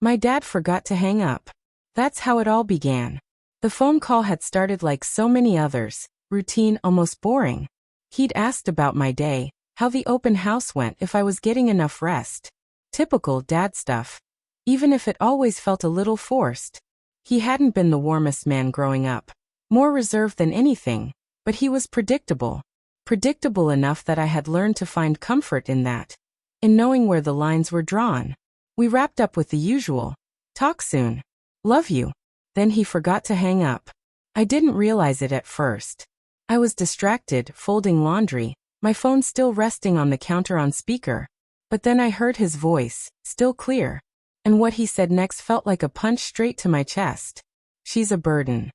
My dad forgot to hang up. That's how it all began. The phone call had started like so many others, routine, almost boring. He'd asked about my day, how the open house went, if I was getting enough rest. Typical dad stuff. Even if it always felt a little forced. He hadn't been the warmest man growing up. More reserved than anything, but he was predictable. Predictable enough that I had learned to find comfort in that. In knowing where the lines were drawn. We wrapped up with the usual. Talk soon. Love you. Then he forgot to hang up. I didn't realize it at first. I was distracted, folding laundry, my phone still resting on the counter on speaker. But then I heard his voice, still clear. And what he said next felt like a punch straight to my chest. She's a burden.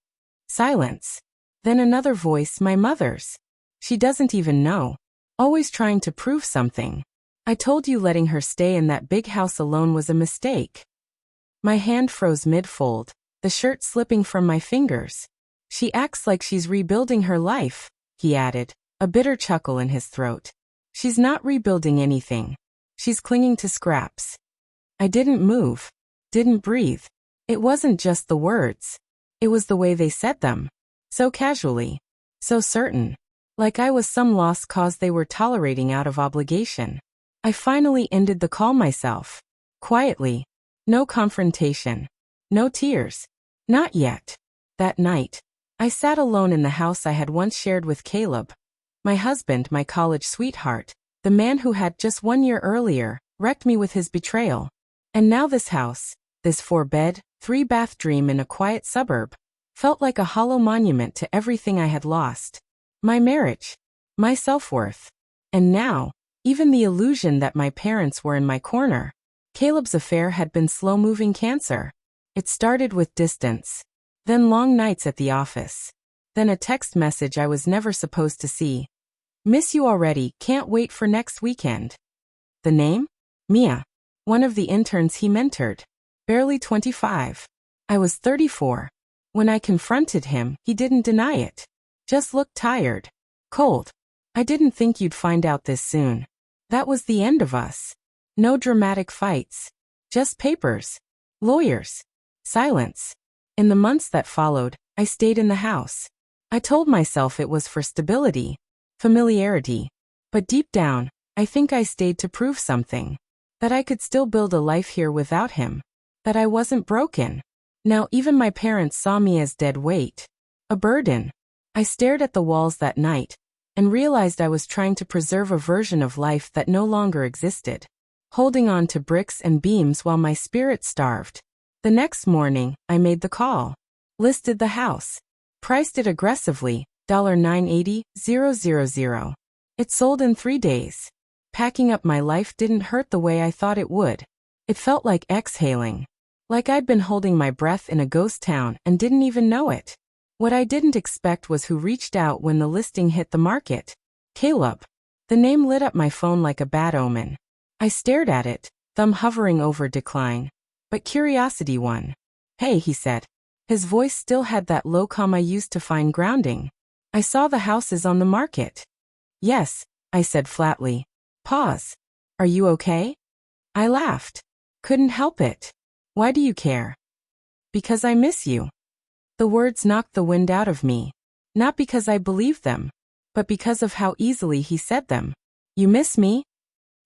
Silence. Then another voice, my mother's. She doesn't even know. Always trying to prove something. I told you letting her stay in that big house alone was a mistake. My hand froze mid-fold, the shirt slipping from my fingers. She acts like she's rebuilding her life, he added, a bitter chuckle in his throat. She's not rebuilding anything. She's clinging to scraps. I didn't move. Didn't breathe. It wasn't just the words. It was the way they said them. So casually. So certain. Like I was some lost cause they were tolerating out of obligation. I finally ended the call myself. Quietly. No confrontation. No tears. Not yet. That night, I sat alone in the house I had once shared with Caleb. My husband, my college sweetheart, the man who had just 1 year earlier wrecked me with his betrayal. And now this house, this 4-bed, 3-bath dream in a quiet suburb, felt like a hollow monument to everything I had lost. My marriage. My self-worth. And now, even the illusion that my parents were in my corner. Caleb's affair had been slow-moving cancer. It started with distance. Then long nights at the office. Then a text message I was never supposed to see. Miss you already, can't wait for next weekend. The name? Mia. One of the interns he mentored. Barely 25. I was 34. When I confronted him, he didn't deny it. Just looked tired. Cold. I didn't think you'd find out this soon. That was the end of us. No dramatic fights. Just papers. Lawyers. Silence. In the months that followed, I stayed in the house. I told myself it was for stability. Familiarity. But deep down, I think I stayed to prove something. That I could still build a life here without him. That I wasn't broken. Now even my parents saw me as dead weight. A burden. I stared at the walls that night, and realized I was trying to preserve a version of life that no longer existed. Holding on to bricks and beams while my spirit starved. The next morning, I made the call. Listed the house. Priced it aggressively, $980,000. It sold in 3 days. Packing up my life didn't hurt the way I thought it would. It felt like exhaling. Like I'd been holding my breath in a ghost town and didn't even know it. What I didn't expect was who reached out when the listing hit the market. Caleb. The name lit up my phone like a bad omen. I stared at it, thumb hovering over decline. But curiosity won. Hey, he said. His voice still had that low calm I used to find grounding. I saw the house is on the market. Yes, I said flatly. Pause. Are you okay? I laughed. Couldn't help it. Why do you care? Because I miss you. The words knocked the wind out of me. Not because I believed them, but because of how easily he said them. You miss me?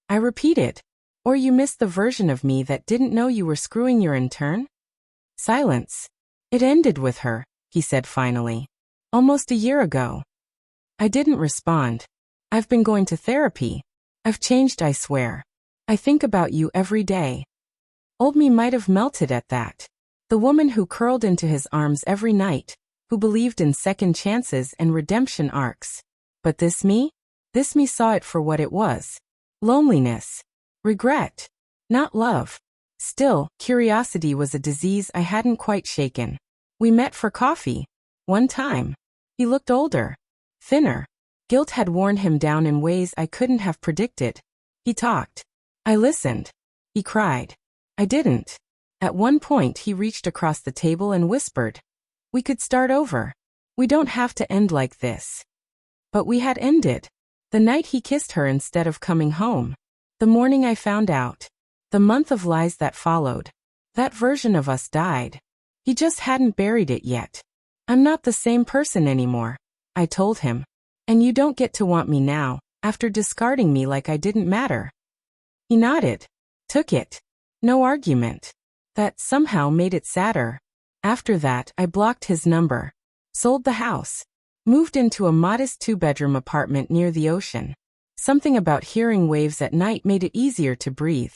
I repeated. Or you miss the version of me that didn't know you were screwing your intern? Silence. It ended with her, he said finally. Almost a year ago. I didn't respond. I've been going to therapy. I've changed, I swear. I think about you every day. Old me might have melted at that. The woman who curled into his arms every night, who believed in second chances and redemption arcs. But this me saw it for what it was. Loneliness. Regret. Not love. Still, curiosity was a disease I hadn't quite shaken. We met for coffee. One time. He looked older. Thinner. Guilt had worn him down in ways I couldn't have predicted. He talked. I listened. He cried. I didn't. At one point he reached across the table and whispered. We could start over. We don't have to end like this. But we had ended. The night he kissed her instead of coming home. The morning I found out. The month of lies that followed. That version of us died. He just hadn't buried it yet. I'm not the same person anymore, I told him. And you don't get to want me now, after discarding me like I didn't matter. He nodded. Took it. No argument. That somehow made it sadder. After that, I blocked his number. Sold the house. Moved into a modest 2-bedroom apartment near the ocean. Something about hearing waves at night made it easier to breathe.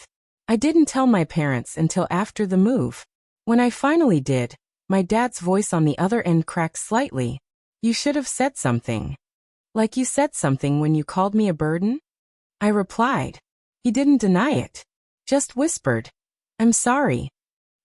I didn't tell my parents until after the move. When I finally did, my dad's voice on the other end cracked slightly. You should have said something. Like you said something when you called me a burden? I replied. He didn't deny it. Just whispered. I'm sorry.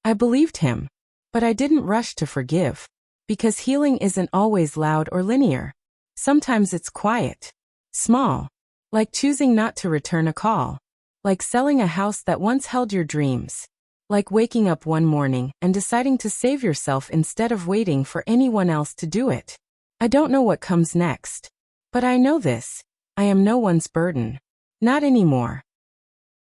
I believed him. But I didn't rush to forgive. Because healing isn't always loud or linear. Sometimes it's quiet. Small. Like choosing not to return a call. Like selling a house that once held your dreams. Like waking up one morning and deciding to save yourself instead of waiting for anyone else to do it. I don't know what comes next. But I know this. I am no one's burden. Not anymore.